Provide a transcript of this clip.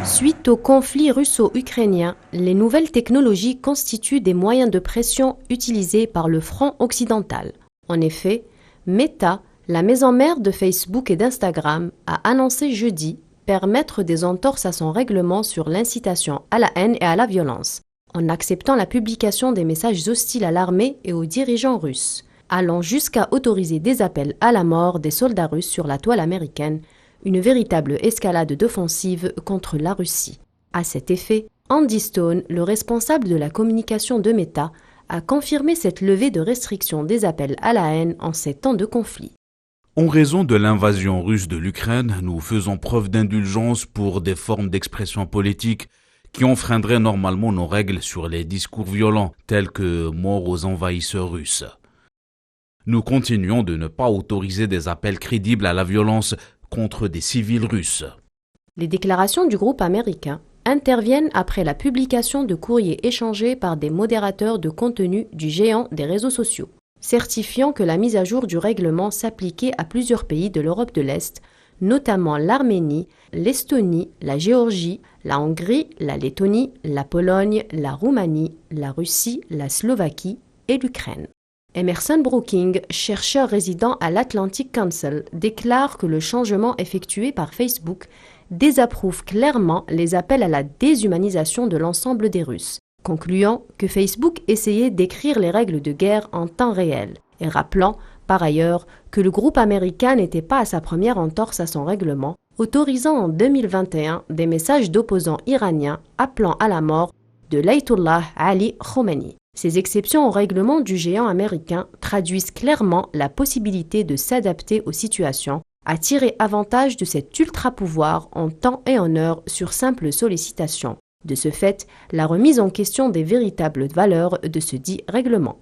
Suite au conflit russo-ukrainien, les nouvelles technologies constituent des moyens de pression utilisés par le front occidental. En effet, Meta, la maison mère de Facebook et d'Instagram, a annoncé jeudi permettre des entorses à son règlement sur l'incitation à la haine et à la violence, en acceptant la publication des messages hostiles à l'armée et aux dirigeants russes, allant jusqu'à autoriser des appels à la mort des soldats russes sur la toile américaine, une véritable escalade d'offensive contre la Russie. À cet effet, Andy Stone, le responsable de la communication de Meta, a confirmé cette levée de restriction des appels à la haine en ces temps de conflit. En raison de l'invasion russe de l'Ukraine, nous faisons preuve d'indulgence pour des formes d'expression politique qui enfreindraient normalement nos règles sur les discours violents, tels que mort aux envahisseurs russes. Nous continuons de ne pas autoriser des appels crédibles à la violence contre des civils russes. Les déclarations du groupe américain interviennent après la publication de courriers échangés par des modérateurs de contenu du géant des réseaux sociaux, certifiant que la mise à jour du règlement s'appliquait à plusieurs pays de l'Europe de l'Est, notamment l'Arménie, l'Estonie, la Géorgie, la Hongrie, la Lettonie, la Pologne, la Roumanie, la Russie, la Slovaquie et l'Ukraine. Emerson Brooking, chercheur résident à l'Atlantic Council, déclare que le changement effectué par Facebook désapprouve clairement les appels à la déshumanisation de l'ensemble des Russes, concluant que Facebook essayait d'écrire les règles de guerre en temps réel, et rappelant, par ailleurs, que le groupe américain n'était pas à sa première entorse à son règlement, autorisant en 2021 des messages d'opposants iraniens appelant à la mort de l'Ayatollah Ali Khomeini. Ces exceptions au règlement du géant américain traduisent clairement la possibilité de s'adapter aux situations, à tirer avantage de cet ultra-pouvoir en temps et en heure sur simple sollicitation. De ce fait, la remise en question des véritables valeurs de ce dit règlement.